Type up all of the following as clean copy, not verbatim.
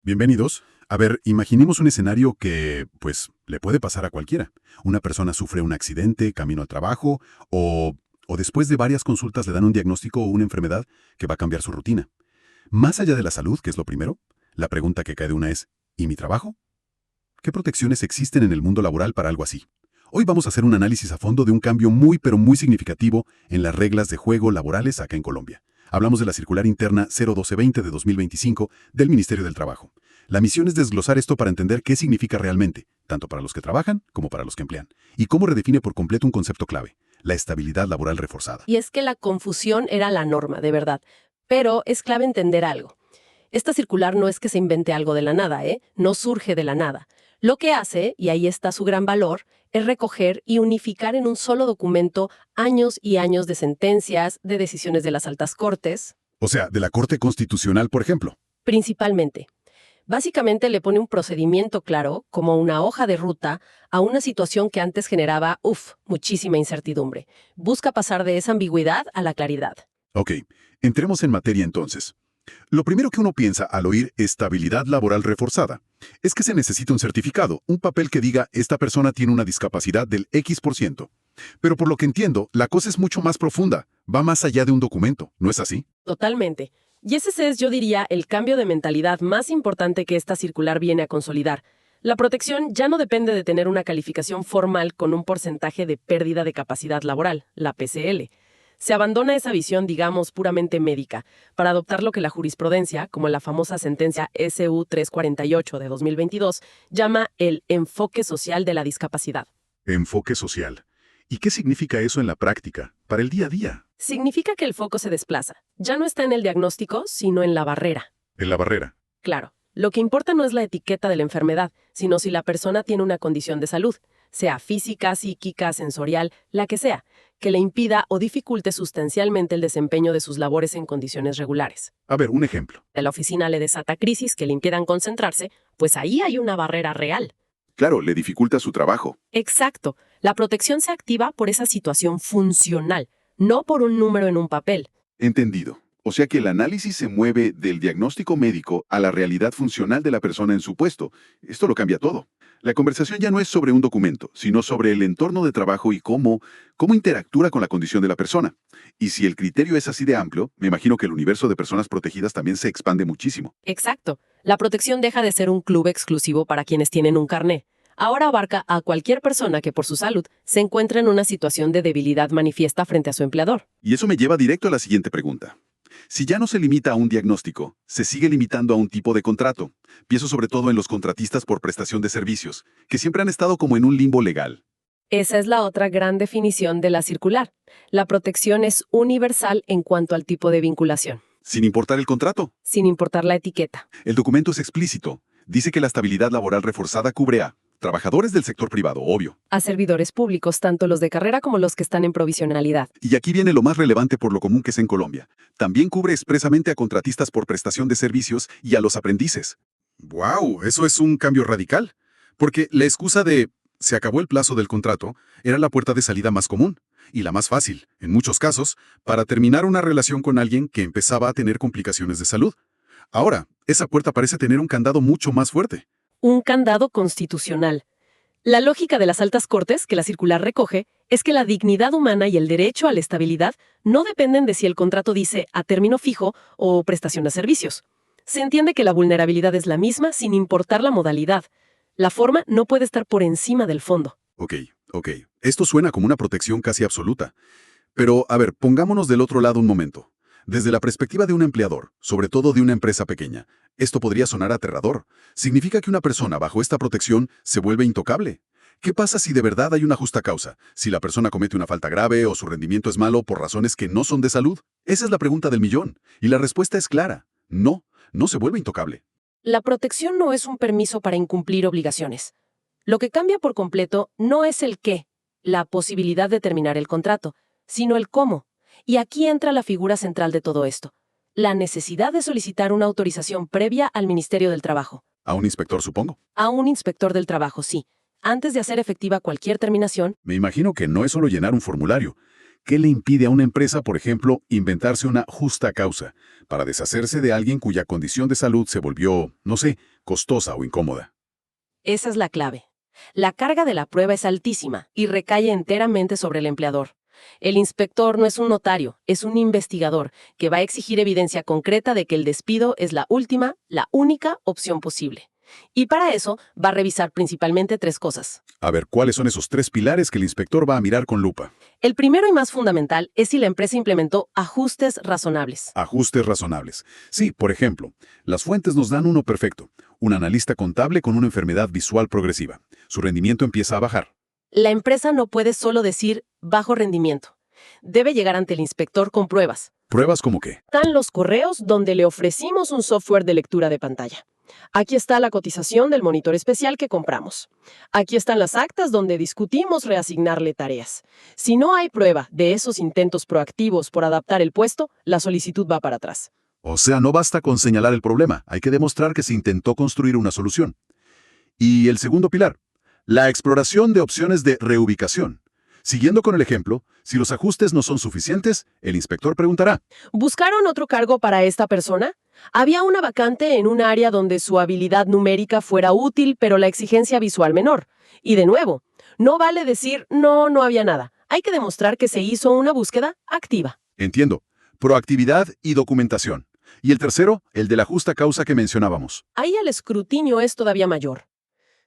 Bienvenidos. A ver, imaginemos un escenario que, pues, le puede pasar a cualquiera. Una persona sufre un accidente, camino al trabajo, o después de varias consultas le dan un diagnóstico o una enfermedad que va a cambiar su rutina. Más allá de la salud, que es lo primero, la pregunta que cae de una es, ¿y mi trabajo? ¿Qué protecciones existen en el mundo laboral para algo así? Hoy vamos a hacer un análisis a fondo de un cambio muy pero muy significativo en las reglas de juego laborales acá en Colombia. Hablamos de la circular interna 01220 de 2025 del Ministerio del Trabajo. La misión es desglosar esto para entender qué significa realmente, tanto para los que trabajan como para los que emplean, y cómo redefine por completo un concepto clave, la estabilidad laboral reforzada. Y es que la confusión era la norma, de verdad. Pero es clave entender algo. Esta circular no es que se invente algo de la nada, ¿eh? No surge de la nada. Lo que hace, y ahí está su gran valor, es recoger y unificar en un solo documento años y años de sentencias, de decisiones de las altas cortes, O sea, de la Corte Constitucional, por ejemplo. principalmente. Básicamente le pone un procedimiento claro, como una hoja de ruta, a una situación que antes generaba, muchísima incertidumbre. Busca pasar de esa ambigüedad a la claridad. Ok, entremos en materia entonces. Lo primero que uno piensa al oír estabilidad laboral reforzada es que se necesita un certificado, un papel que diga esta persona tiene una discapacidad del X%. Pero por lo que entiendo, la cosa es mucho más profunda, va más allá de un documento, ¿no es así? Totalmente. Y ese es, yo diría, el cambio de mentalidad más importante que esta circular viene a consolidar. La protección ya no depende de tener una calificación formal con un porcentaje de pérdida de capacidad laboral, la PCL. Se abandona esa visión, digamos, puramente médica, para adoptar lo que la jurisprudencia, como la famosa sentencia SU 348 de 2022, llama el enfoque social de la discapacidad. Enfoque social. ¿Y qué significa eso en la práctica, para el día a día? Significa que el foco se desplaza. Ya no está en el diagnóstico, sino en la barrera. En la barrera. Claro, lo que importa no es la etiqueta de la enfermedad, sino si la persona tiene una condición de salud, sea física, psíquica, sensorial, la que sea, que le impida o dificulte sustancialmente el desempeño de sus labores en condiciones regulares. A ver, un ejemplo. De la oficina le desata crisis que le impidan concentrarse, pues ahí hay una barrera real. Claro, le dificulta su trabajo. Exacto, la protección se activa por esa situación funcional, no por un número en un papel. Entendido. O sea que el análisis se mueve del diagnóstico médico a la realidad funcional de la persona en su puesto. Esto lo cambia todo. La conversación ya no es sobre un documento, sino sobre el entorno de trabajo y cómo interactúa con la condición de la persona. Y si el criterio es así de amplio, me imagino que el universo de personas protegidas también se expande muchísimo. Exacto, la protección deja de ser un club exclusivo para quienes tienen un carné. Ahora abarca a cualquier persona que por su salud se encuentre en una situación de debilidad manifiesta frente a su empleador. Y eso me lleva directo a la siguiente pregunta. Si ya no se limita a un diagnóstico, se sigue limitando a un tipo de contrato. Pienso sobre todo en los contratistas por prestación de servicios, que siempre han estado como en un limbo legal. Esa es la otra gran definición de la circular. La protección es universal en cuanto al tipo de vinculación, Sin importar el contrato. sin importar la etiqueta. El documento es explícito. Dice que la estabilidad laboral reforzada cubre a trabajadores del sector privado, obvio. A servidores públicos, tanto los de carrera como los que están en provisionalidad. Y aquí viene lo más relevante por lo común que es en Colombia. También cubre expresamente a contratistas por prestación de servicios y a los aprendices. ¡Wow! Eso es un cambio radical. Porque la excusa de se acabó el plazo del contrato era la puerta de salida más común y la más fácil, en muchos casos, para terminar una relación con alguien que empezaba a tener complicaciones de salud. Ahora, esa puerta parece tener un candado mucho más fuerte. Un candado constitucional. La lógica de las altas cortes que la circular recoge es que la dignidad humana y el derecho a la estabilidad no dependen de si el contrato dice a término fijo o prestación de servicios. Se entiende que la vulnerabilidad es la misma sin importar la modalidad. La forma no puede estar por encima del fondo. Ok. Esto suena como una protección casi absoluta. Pero, a ver, pongámonos del otro lado un momento. Desde la perspectiva de un empleador, sobre todo de una empresa pequeña, esto podría sonar aterrador. Significa que una persona bajo esta protección se vuelve intocable. ¿Qué pasa si de verdad hay una justa causa? Si la persona comete una falta grave o su rendimiento es malo por razones que no son de salud. Esa es la pregunta del millón. Y la respuesta es clara. No se vuelve intocable. La protección no es un permiso para incumplir obligaciones. Lo que cambia por completo no es el qué, la posibilidad de terminar el contrato, sino el cómo. Y aquí entra la figura central de todo esto, la necesidad de solicitar una autorización previa al Ministerio del Trabajo. A un inspector, supongo. A un inspector del trabajo, sí. Antes de hacer efectiva cualquier terminación, Me imagino que no es solo llenar un formulario. ¿Qué le impide a una empresa, por ejemplo, inventarse una justa causa para deshacerse de alguien cuya condición de salud se volvió, no sé, costosa o incómoda. Esa es la clave. La carga de la prueba es altísima y recae enteramente sobre el empleador. El inspector no es un notario, es un investigador que va a exigir evidencia concreta de que el despido es la última, la única opción posible. Y para eso va a revisar principalmente 3 cosas. A ver, ¿cuáles son esos 3 pilares que el inspector va a mirar con lupa? El primero y más fundamental es si la empresa implementó ajustes razonables. Ajustes razonables. Sí, por ejemplo, las fuentes nos dan uno perfecto. Un analista contable con una enfermedad visual progresiva. Su rendimiento empieza a bajar. La empresa no puede solo decir bajo rendimiento. Debe llegar ante el inspector con pruebas. ¿Pruebas como qué? Están los correos donde le ofrecimos un software de lectura de pantalla. Aquí está la cotización del monitor especial que compramos. Aquí están las actas donde discutimos reasignarle tareas. Si no hay prueba de esos intentos proactivos por adaptar el puesto, la solicitud va para atrás. O sea, no basta con señalar el problema, hay que demostrar que se intentó construir una solución. Y el segundo pilar, la exploración de opciones de reubicación. Siguiendo con el ejemplo, si los ajustes no son suficientes, el inspector preguntará: ¿Buscaron otro cargo para esta persona? Había una vacante en un área donde su habilidad numérica fuera útil, pero la exigencia visual menor. Y de nuevo, no vale decir no había nada. Hay que demostrar que se hizo una búsqueda activa. Entiendo. Proactividad y documentación. Y el tercero, el de la justa causa que mencionábamos. Ahí el escrutinio es todavía mayor.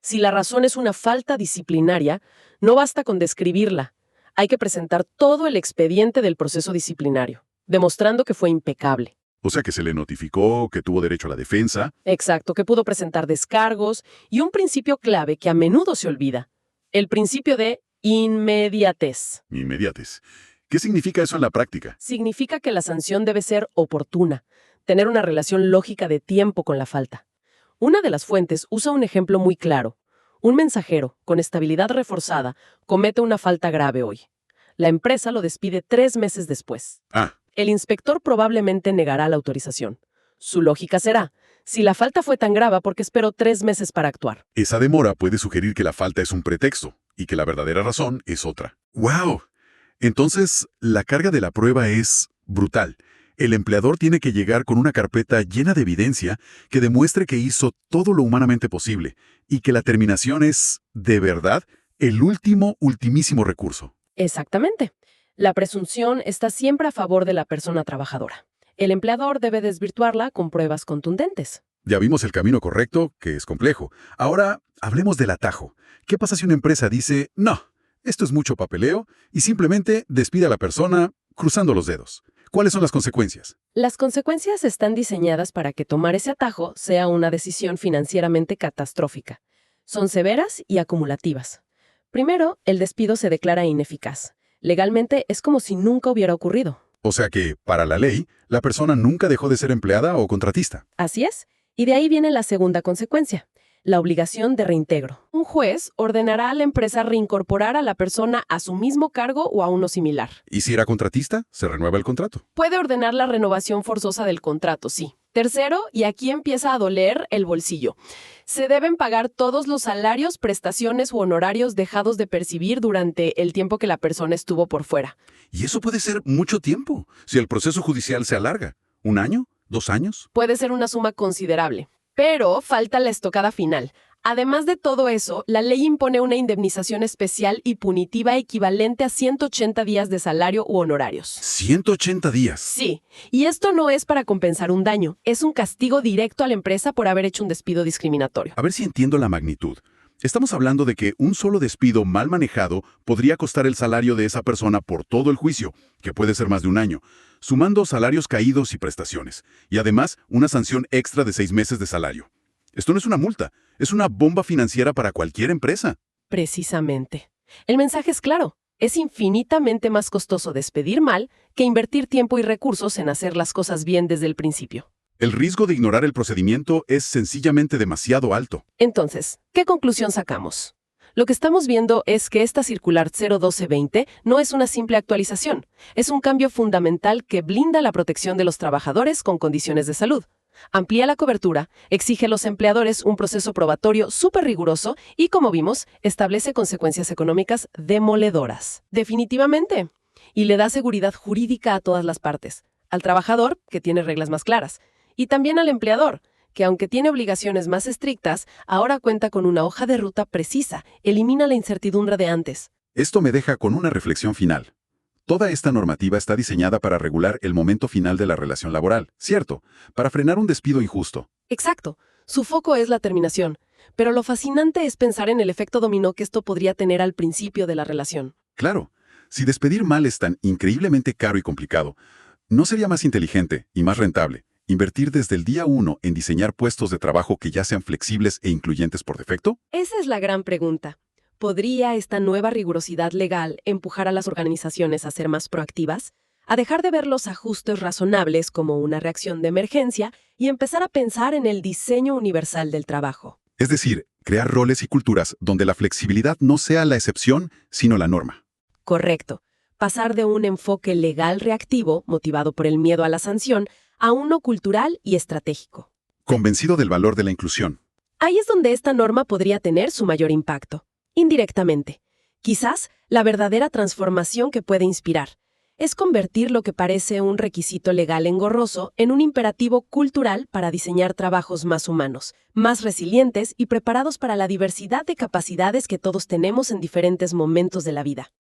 Si la razón es una falta disciplinaria, no basta con describirla. Hay que presentar todo el expediente del proceso disciplinario, demostrando que fue impecable. O sea que se le notificó, que tuvo derecho a la defensa. Exacto, que pudo presentar descargos y un principio clave que a menudo se olvida. El principio de inmediatez. Inmediates. ¿Qué significa eso en la práctica? Significa que la sanción debe ser oportuna, tener una relación lógica de tiempo con la falta. Una de las fuentes usa un ejemplo muy claro. Un mensajero, con estabilidad reforzada, comete una falta grave hoy. La empresa lo despide 3 meses después. El inspector probablemente negará la autorización. Su lógica será: si la falta fue tan grave, ¿por qué esperó 3 meses para actuar? Esa demora puede sugerir que la falta es un pretexto y que la verdadera razón es otra. ¡Wow! Entonces, la carga de la prueba es brutal. El empleador tiene que llegar con una carpeta llena de evidencia que demuestre que hizo todo lo humanamente posible y que la terminación es, de verdad, el ultimísimo recurso. Exactamente. La presunción está siempre a favor de la persona trabajadora. El empleador debe desvirtuarla con pruebas contundentes. Ya vimos el camino correcto, que es complejo. Ahora, hablemos del atajo. ¿Qué pasa si una empresa dice: no, esto es mucho papeleo, y simplemente despide a la persona cruzando los dedos? ¿Cuáles son las consecuencias? Las consecuencias están diseñadas para que tomar ese atajo sea una decisión financieramente catastrófica. Son severas y acumulativas. Primero, el despido se declara ineficaz. Legalmente es como si nunca hubiera ocurrido. O sea que, para la ley, la persona nunca dejó de ser empleada o contratista. Así es. Y de ahí viene la segunda consecuencia: la obligación de reintegro. Un juez ordenará a la empresa reincorporar a la persona a su mismo cargo o a uno similar. ¿Y si era contratista? Se renueva el contrato. Puede ordenar la renovación forzosa del contrato, sí. Tercero, y aquí empieza a doler el bolsillo, se deben pagar todos los salarios, prestaciones u honorarios dejados de percibir durante el tiempo que la persona estuvo por fuera. Y eso puede ser mucho tiempo, si el proceso judicial se alarga. ¿1 año? ¿2 años? Puede ser una suma considerable. Pero falta la estocada final. Además de todo eso, la ley impone una indemnización especial y punitiva equivalente a 180 días de salario u honorarios. ¿180 días? Sí, y esto no es para compensar un daño, es un castigo directo a la empresa por haber hecho un despido discriminatorio. A ver si entiendo la magnitud. Estamos hablando de que un solo despido mal manejado podría costar el salario de esa persona por todo el juicio, que puede ser más de 1 año, sumando salarios caídos y prestaciones, y además una sanción extra de 6 meses de salario. Esto no es una multa, es una bomba financiera para cualquier empresa. Precisamente. El mensaje es claro. Es infinitamente más costoso despedir mal que invertir tiempo y recursos en hacer las cosas bien desde el principio. El riesgo de ignorar el procedimiento es sencillamente demasiado alto. Entonces, ¿qué conclusión sacamos? Lo que estamos viendo es que esta circular 01220 no es una simple actualización. Es un cambio fundamental que blinda la protección de los trabajadores con condiciones de salud. Amplía la cobertura, exige a los empleadores un proceso probatorio súper riguroso y, como vimos, establece consecuencias económicas demoledoras. Definitivamente. Y le da seguridad jurídica a todas las partes. Al trabajador, que tiene reglas más claras. Y también al empleador, que aunque tiene obligaciones más estrictas, ahora cuenta con una hoja de ruta precisa, elimina la incertidumbre de antes. Esto me deja con una reflexión final. Toda esta normativa está diseñada para regular el momento final de la relación laboral, ¿cierto? Para frenar un despido injusto. Exacto. Su foco es la terminación. Pero lo fascinante es pensar en el efecto dominó que esto podría tener al principio de la relación. Claro, si despedir mal es tan increíblemente caro y complicado, ¿no sería más inteligente y más rentable invertir desde el día 1 en diseñar puestos de trabajo que ya sean flexibles e incluyentes por defecto? Esa es la gran pregunta. ¿Podría esta nueva rigurosidad legal empujar a las organizaciones a ser más proactivas? A dejar de ver los ajustes razonables como una reacción de emergencia y empezar a pensar en el diseño universal del trabajo. Es decir, crear roles y culturas donde la flexibilidad no sea la excepción, sino la norma. Correcto. Pasar de un enfoque legal reactivo, motivado por el miedo a la sanción, a uno cultural y estratégico. Convencido del valor de la inclusión. Ahí es donde esta norma podría tener su mayor impacto. Indirectamente. Quizás la verdadera transformación que puede inspirar es convertir lo que parece un requisito legal engorroso en un imperativo cultural para diseñar trabajos más humanos, más resilientes y preparados para la diversidad de capacidades que todos tenemos en diferentes momentos de la vida.